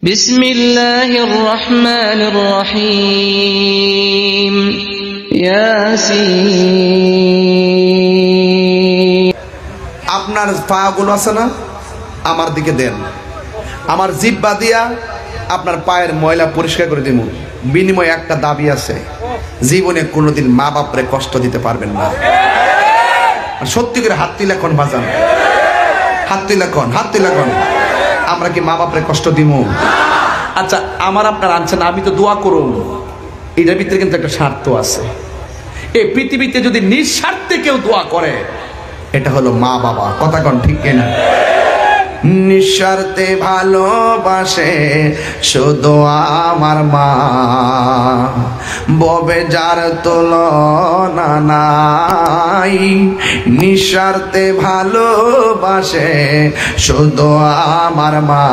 বিসমিল্লাহির রহমানির রহিম ইয়াসিন। আপনার পাগুলো আছে না, আমার দিকে দেন। আমার জিহ্বা দিয়া আপনার পায়ের ময়লা পরিষ্কার করে দিব। বিনিময়ে একটা দাবি আছে, জীবনে কোনোদিন মা বাপরে কষ্ট দিতে পারবেন না। সত্যি করে হাত তুলে এখন বাজান, হাত তুলে এখন, হাত তুলে এখন। আমরা কি মা বাপরে কষ্ট দিব? আচ্ছা, আমার আপনার আনছেন, আমি তো দোয়া করুন। এটার ভিতরে কিন্তু একটা স্বার্থ আছে। এই পৃথিবীতে যদি নিঃস্বার্থে কেউ দোয়া করে, এটা হলো মা বাবা। কথা কন ঠিক কিনা? নিঃস্বার্থে ভালোবাসে শুধু আমার মা, ববে যার তুলনা নাই। নিঃস্বার্থে ভালোবাসে শুধু আমার মা।